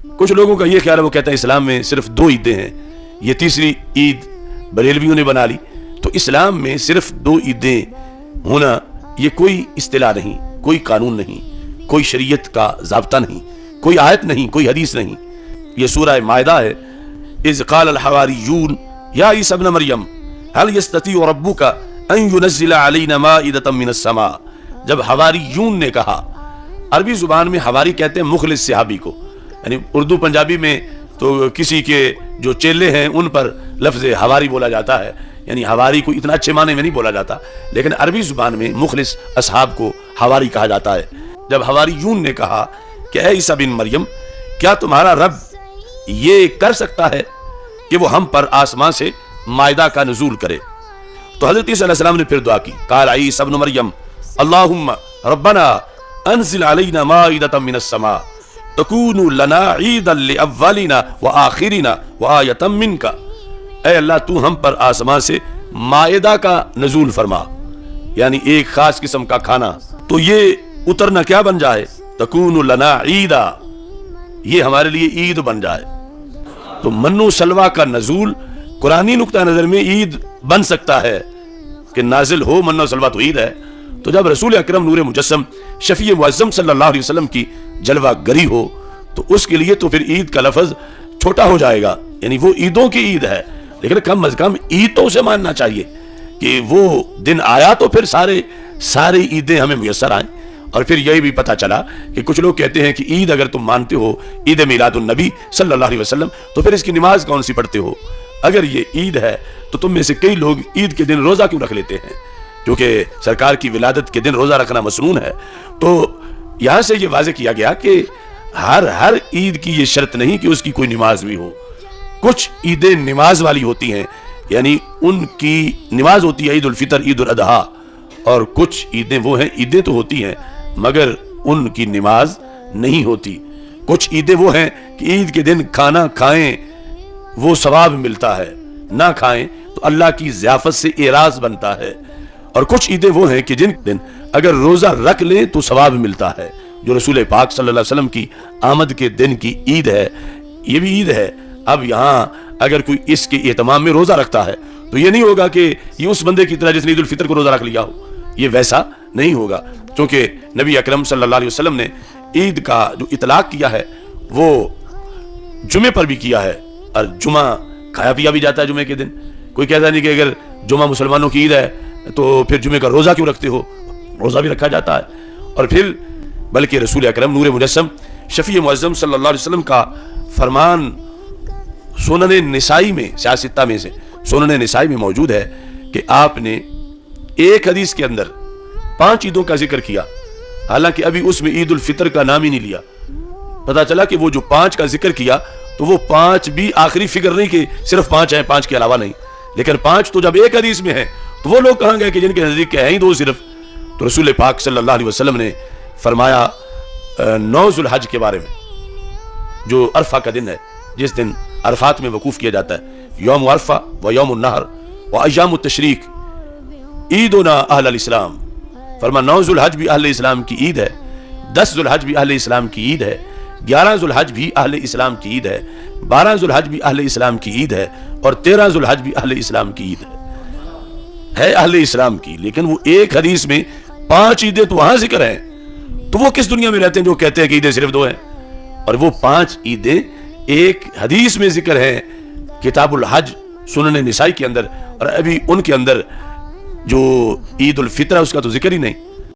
کچھ لوگوں کا یہ خیال ہے، وہ کہتے ہیں اسلام میں صرف 2 عیدیں ہیں، یہ تیسری عید بریلویوں نے بنا لی۔ تو اسلام میں صرف 2 عیدیں ہونا یہ کوئی اصطلاح نہیں، کوئی قانون نہیں، کوئی شریعت کا ضابطہ نہیں، کوئی آیت نہیں، کوئی حدیث نہیں۔ یہ سورہ مائدہ ہے۔ اذ قال الحواریون یا عیسی ابن مریم هل يستطيع ربك ان ينزل علينا مائدة من السماء، جب حواریون نے کہا، عربی زبان میں حواری کہتے ہیں مخلص صحابی کو، یعنی اردو پنجابی میں تو کسی کے جو چیلے ہیں ان پر لفظ حواری بولا جاتا ہے، یعنی حواری کو اتنا اچھے معنی میں نہیں بولا جاتا، لیکن عربی زبان میں مخلص اصحاب کو حواری کہا جاتا ہے۔ جب حواریون نے کہا کہ اے عیسی بن مریم، کیا تمہارا رب یہ کر سکتا ہے کہ وہ ہم پر آسمان سے مائدہ کا نزول کرے؟ تو حضرت عیسیٰ علیہ السلام نے پھر دعا کی، قال عیسی ابن مریم اللہم ربنا انزل علینا مائدة من السماء تکون لنا عیدا لاولنا وآخرنا وآیۃ منک، اے اللہ تو ہم پر آسمان سے مائدہ کا نزول فرما، یعنی ایک خاص قسم کا کھانا، تو یہ اترنا کیا بن جائے؟ تکون لنا عیدا، یہ ہمارے لیے عید بن جائے۔ تو من و سلوہ کا نزول قرآنی نقطہ نظر میں عید بن سکتا ہے کہ نازل ہو من و سلوہ، تو عید ہے۔ تو جب رسول اکرم نور مجسم شفیع معظم صلی اللہ علیہ وسلم کی جلوہ گری ہو تو اس کے لیے تو پھر عید کا لفظ چھوٹا ہو جائے گا، یعنی وہ عیدوں کی عید ہے، لیکن کم از کم عیدوں سے ماننا چاہیے کہ وہ دن آیا تو پھر سارے عیدیں ہمیں میسر آئیں۔ اور پھر یہی بھی پتہ چلا کہ کچھ لوگ کہتے ہیں کہ عید اگر تم مانتے ہو عید میلاد النبی صلی اللہ علیہ وسلم تو پھر اس کی نماز کون سی پڑھتے ہو؟ اگر یہ عید ہے تو تم میں سے کئی لوگ عید کے دن روزہ کیوں رکھ لیتے ہیں؟ کیونکہ سرکار کی ولادت کے دن روزہ رکھنا مسنون ہے۔ تو یہاں سے یہ واضح کیا گیا کہ ہر عید کی یہ شرط نہیں کہ اس کی کوئی نماز بھی ہو۔ کچھ عیدیں نماز والی ہوتی ہیں، یعنی ان کی نماز ہوتی ہے عید الفطر، عید الاضحیٰ، اور کچھ عیدیں وہ ہیں، عیدیں تو ہوتی ہیں مگر ان کی نماز نہیں ہوتی۔ کچھ عیدیں وہ ہیں کہ عید کے دن کھانا کھائیں وہ ثواب ملتا ہے، نہ کھائیں تو اللہ کی ضیافت سے اعراض بنتا ہے۔ اور کچھ عیدیں وہ ہیں کہ جن دن اگر روزہ رکھ لیں تو ثواب ملتا ہے، جو رسول پاک صلی اللہ علیہ وسلم کی آمد کے دن کی عید ہے، یہ بھی عید ہے۔ اب یہاں اگر کوئی اس کے اہتمام میں روزہ رکھتا ہے تو یہ نہیں ہوگا کہ یہ اس بندے کی طرح جس نے عید الفطر کو روزہ رکھ لیا ہو، یہ ویسا نہیں ہوگا، چونکہ نبی اکرم صلی اللہ علیہ وسلم نے عید کا جو اطلاق کیا ہے وہ جمعے پر بھی کیا ہے، اور جمعہ کھایا پیا بھی جاتا ہے جمعے کے دن۔ کوئی کہتا نہیں کہ اگر جمعہ مسلمانوں کی عید ہے تو پھر جمعے کا روزہ کیوں رکھتے ہو؟ روزہ بھی رکھا جاتا ہے۔ اور پھر بلکہ رسول اکرم نور مجسم شفیع معظم صلی اللہ علیہ وسلم کا فرمان سنن نسائی میں، سیاستہ میں سے سنن نسائی میں موجود ہے کہ آپ نے ایک حدیث کے اندر 5 عیدوں کا ذکر کیا، حالانکہ ابھی اس میں عید الفطر کا نام ہی نہیں لیا۔ پتا چلا کہ وہ جو 5 کا ذکر کیا تو وہ 5 بھی آخری فکر نہیں کہ صرف 5 ہیں، 5 کے علاوہ نہیں، لیکن 5 تو جب ایک حدیث میں ہے تو وہ لوگ کہاں گئے کہ جن کے نزدیک کے ہیں ہی 2 صرف؟ تو رسول پاک صلی اللہ علیہ وسلم نے فرمایا 9 ذو الحج کے بارے میں، جو عرفہ کا دن ہے، جس دن عرفات میں وقوف کیا جاتا ہے، یوم عرفہ و یوم النحر و ایام التشریق عیدنا اہل الاسلام، فرما 9 ذو الحج بھی اہل اسلام کی عید ہے، 10 ذو الحج بھی اہل اسلام کی عید ہے، 11 ذو الحج بھی اہل اسلام کی عید ہے، 12 ذو الحج بھی اہل اسلام کی عید ہے، اور 13 ذو الحج بھی اہل اسلام کی عید ہے اہل اسلام کی۔ لیکن وہ ایک حدیث میں 5 عیدیں تو وہاں ذکر ہیں، تو وہ کس دنیا میں رہتے ہیں جو کہتے ہیں کہ عیدیں صرف 2 ہیں؟ اور وہ 5 عیدیں ایک حدیث میں ذکر ہیں کتاب الحج سنن نسائی کے اندر، اور ابھی ان کے اندر جو عید الفطر ہے اس کا تو ذکر ہی نہیں۔